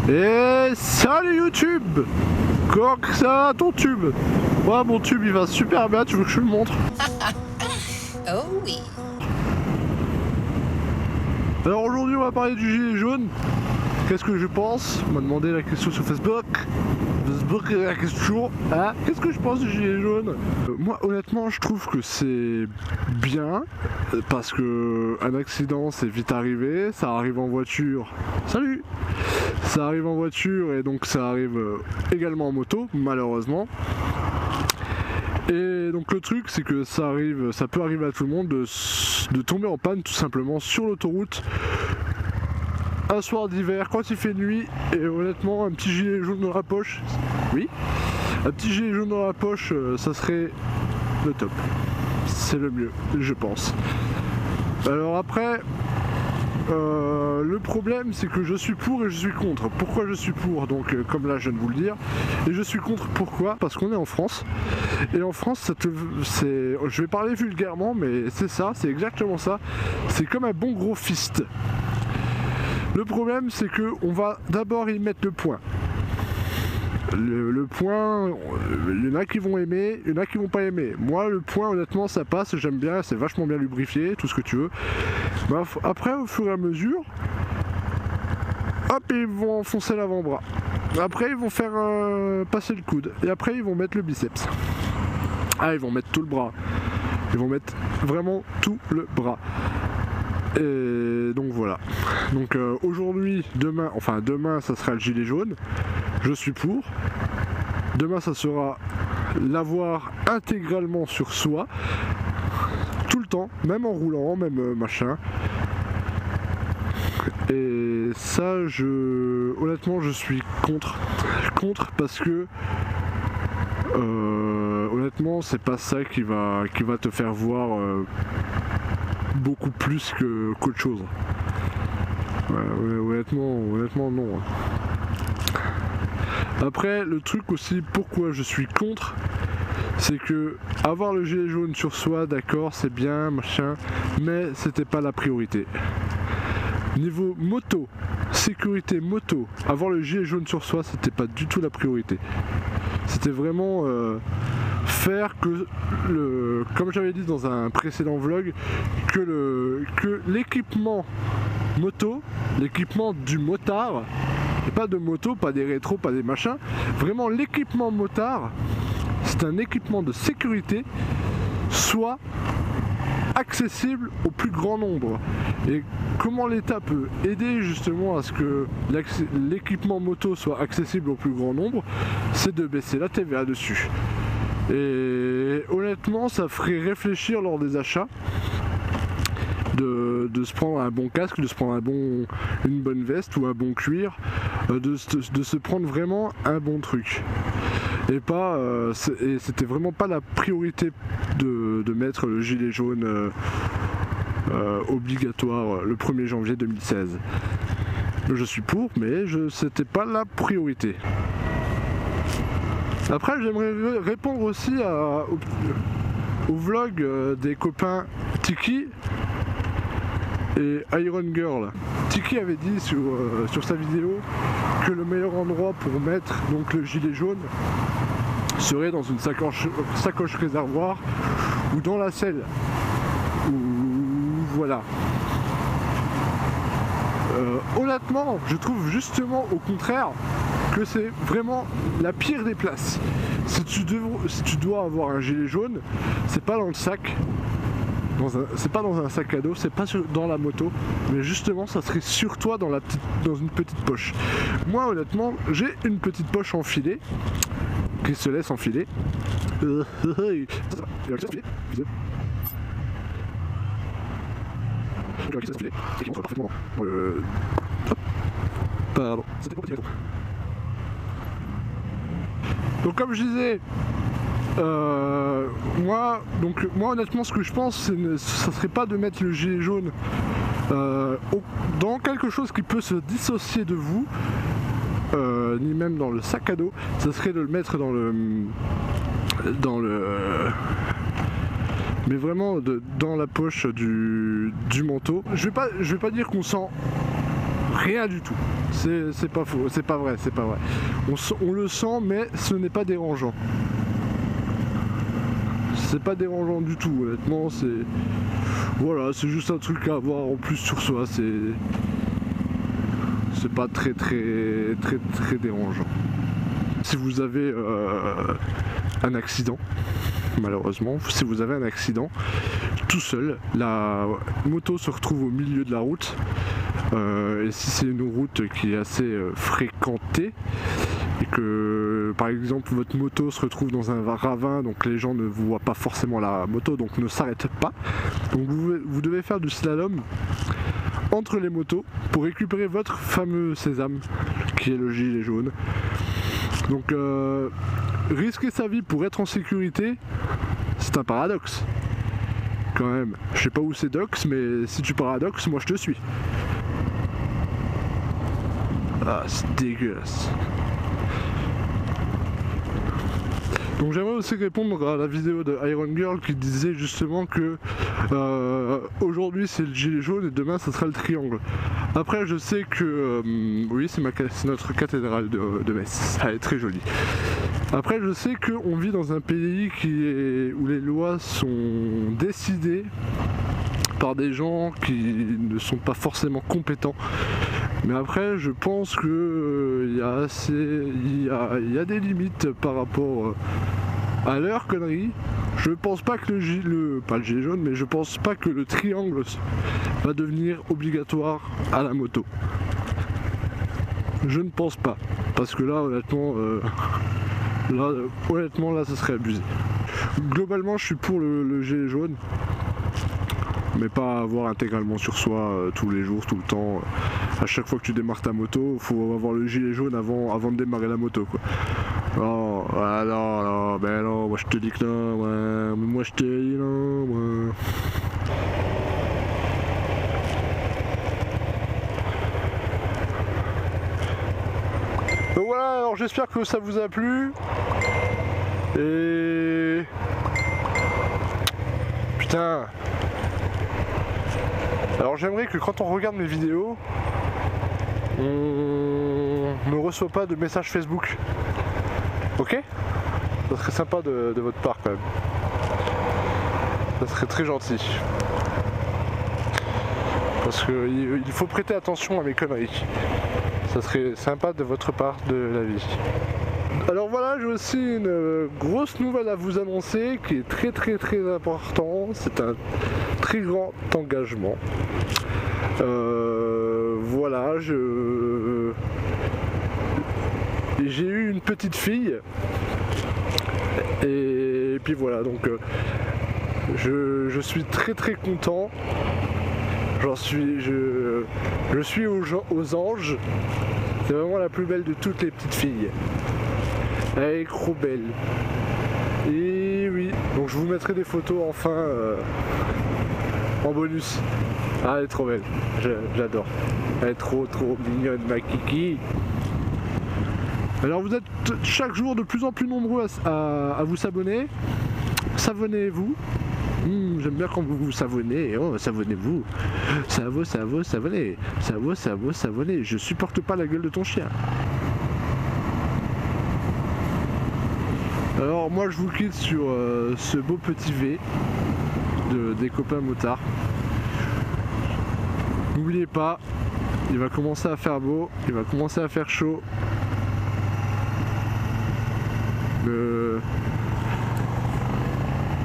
Et salut YouTube! Comment ça va ton tube? Ouais, mon tube il va super bien, tu veux que je te le montre? Oh oui. Alors aujourd'hui on va parler du gilet jaune. Qu'est-ce que je pense? On m'a demandé la question sur Facebook. Facebook la question, hein? Qu'est-ce que je pense du gilet jaune? Moi honnêtement je trouve que c'est bien parce que un accident c'est vite arrivé, ça arrive en voiture. Salut! Ça arrive en voiture et donc ça arrive également en moto, malheureusement. Et donc le truc c'est que ça peut arriver à tout le monde de tomber en panne tout simplement sur l'autoroute un soir d'hiver quand il fait nuit, et honnêtement un petit gilet jaune dans la poche, oui, un petit gilet jaune dans la poche, ça serait le top. C'est le mieux, je pense. Alors après, le problème c'est que je suis pour et je suis contre. Pourquoi je suis pour? Donc comme là je viens de vous le dire. Et je suis contre pourquoi? Parce qu'on est en France. Et en France je vais parler vulgairement mais c'est ça, c'est exactement ça. C'est comme un bon gros fist. Le problème c'est que on va d'abord y mettre le point. Le point, il y en a qui vont aimer, il y en a qui vont pas aimer. Moi le point honnêtement ça passe, j'aime bien, c'est vachement bien lubrifié, tout ce que tu veux. Bref, après au fur et à mesure, hop, ils vont enfoncer l'avant-bras. Après ils vont faire passer le coude. Et après ils vont mettre le biceps. Ah, ils vont mettre tout le bras. Ils vont mettre vraiment tout le bras. Et donc voilà. Donc aujourd'hui, demain ça sera le gilet jaune. Je suis pour. Demain ça sera l'avoir intégralement sur soi. Tout le temps, même en roulant, même machin. Et ça, honnêtement, je suis contre. Contre parce que honnêtement, c'est pas ça qui va te faire voir beaucoup plus qu'autre chose. Ouais, honnêtement, non. Après, le truc aussi, pourquoi je suis contre, c'est que avoir le gilet jaune sur soi, d'accord, c'est bien, machin, mais c'était pas la priorité. Niveau moto, sécurité moto, avoir le gilet jaune sur soi, c'était pas du tout la priorité. C'était vraiment faire que comme j'avais dit dans un précédent vlog, que l'équipement moto, l'équipement du motard, et pas de moto, pas des rétros, pas des machins, vraiment l'équipement motard, c'est un équipement de sécurité, soit accessible au plus grand nombre. Et comment l'État peut aider justement à ce que l'équipement moto soit accessible au plus grand nombre, c'est de baisser la TVA dessus. Et honnêtement ça ferait réfléchir lors des achats de se prendre un bon casque, de se prendre une bonne veste ou un bon cuir, de se prendre vraiment un bon truc. Et pas et c'était vraiment pas la priorité de mettre le gilet jaune obligatoire le 1er janvier 2016. Je suis pour, mais c'était pas la priorité. Après j'aimerais répondre aussi au vlog des copains Tiki et Iron Girl. Tiki avait dit sur sa vidéo que le meilleur endroit pour mettre donc le gilet jaune serait dans une sacoche réservoir ou dans la selle. Voilà. Honnêtement, je trouve justement au contraire que c'est vraiment la pire des places. Si tu dois avoir un gilet jaune, c'est pas dans le sac. C'est pas dans un sac à dos, c'est pas dans la moto, mais justement ça serait sur toi dans une petite poche. Moi honnêtement j'ai une petite poche enfilée qui se laisse enfiler. Pardon. Donc comme je disais, moi honnêtement ce que je pense ça serait pas de mettre le gilet jaune dans quelque chose qui peut se dissocier de vous, ni même dans le sac à dos, ça serait de le mettre dans le mais vraiment dans la poche du manteau. Je vais pas dire qu'on sent Rien du tout. C'est pas faux, c'est pas vrai, c'est pas vrai. On le sent, mais ce n'est pas dérangeant. C'est pas dérangeant du tout, honnêtement, c'est... Voilà, c'est juste un truc à avoir en plus sur soi, c'est pas très dérangeant. Si vous avez un accident, malheureusement, si vous avez un accident, tout seul, la moto se retrouve au milieu de la route, et si c'est une route qui est assez fréquentée, et que par exemple votre moto se retrouve dans un ravin, donc les gens ne voient pas forcément la moto, donc ne s'arrêtent pas, donc vous devez faire du slalom entre les motos pour récupérer votre fameux sésame qui est le gilet jaune. Donc risquer sa vie pour être en sécurité, c'est un paradoxe quand même. Je sais pas où c'est Dox, mais si tu paradoxes, moi je te suis. Ah, c'est dégueulasse. Donc j'aimerais aussi répondre à la vidéo de Iron Girl qui disait justement que aujourd'hui c'est le gilet jaune et demain ça sera le triangle. Après je sais que oui c'est notre cathédrale de Metz, elle est très jolie. Après je sais qu'on vit dans un pays où les lois sont décidées par des gens qui ne sont pas forcément compétents. Mais après je pense que il y a des limites par rapport à leur connerie. Je pense pas que pas le gilet jaune, mais je pense pas que le triangle va devenir obligatoire à la moto. Je ne pense pas, parce que là honnêtement là ça serait abusé. Globalement je suis pour le gilet jaune, mais pas avoir intégralement sur soi tous les jours, tout le temps. À chaque fois que tu démarres ta moto, faut avoir le gilet jaune avant de démarrer la moto, quoi. Non, ah non, ben non, moi je te dis que non, moi je te dis non, moi. Donc voilà, alors j'espère que ça vous a plu. Et... Putain. Alors j'aimerais que quand on regarde mes vidéos, on ne reçoit pas de messages Facebook. Ok? Ça serait sympa de votre part quand même. Ça serait très gentil. Parce qu'il faut prêter attention à mes conneries. Ça serait sympa de votre part de la vie. Alors voilà, j'ai aussi une grosse nouvelle à vous annoncer qui est très important. C'est un très grand engagement. Voilà, j'ai eu une petite fille et puis voilà, donc je suis très content. Je suis aux anges. C'est vraiment la plus belle de toutes les petites filles. Elle est trop belle. Et oui, donc je vous mettrai des photos enfin en bonus. Ah, elle est trop belle, j'adore. Elle est trop mignonne, ma kiki. Alors vous êtes chaque jour de plus en plus nombreux à vous s'abonner. Savonnez-vous. J'aime bien quand vous vous savonnez. Oh, savonnez-vous. Savonnez. Savonnez. Je supporte pas la gueule de ton chien. Alors moi je vous quitte sur ce beau petit V des copains motards. N'oubliez pas, il va commencer à faire beau, il va commencer à faire chaud.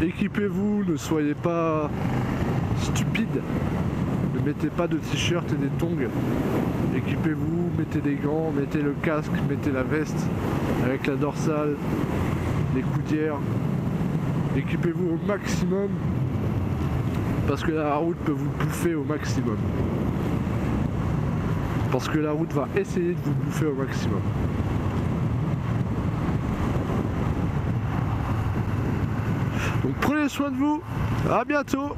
Équipez-vous, ne soyez pas stupides. Ne mettez pas de t-shirt et des tongs. Équipez-vous, mettez des gants, mettez le casque, mettez la veste avec la dorsale, les coudières. Équipez-vous au maximum parce que la route peut vous bouffer au maximum. Parce que la route va essayer de vous bouffer au maximum. Donc prenez soin de vous, à bientôt.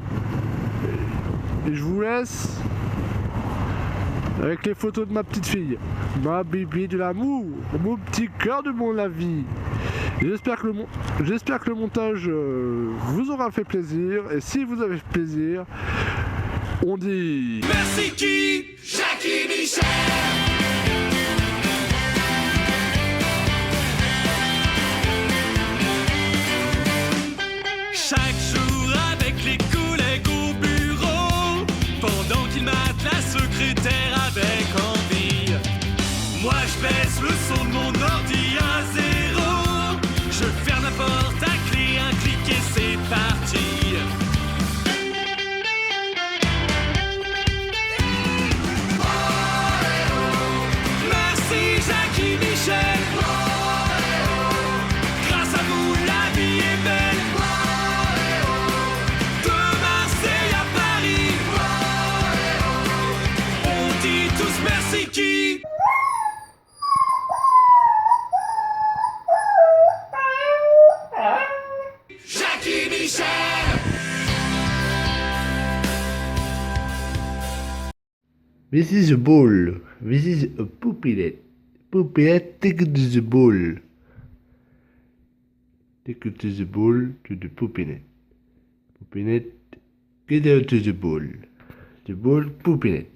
Et je vous laisse avec les photos de ma petite fille, ma bébé de l'amour, mon petit cœur de mon la vie. J'espère que le montage vous aura fait plaisir. Et si vous avez plaisir, on dit... Merci qui Jackie Michel. Moi je baisse le son de mon ordi à 0. Je ferme la porte à clé, un clic et c'est parti. Merci Jackie Michel. Grâce à vous la vie est belle. De Marseille à Paris, on dit tous merci qui. Jackie Michel. This is a ball. This is a puppet. Puppet, take it to the ball. Take it to the ball to the puppet. Puppet, get out to the ball. The ball, puppet.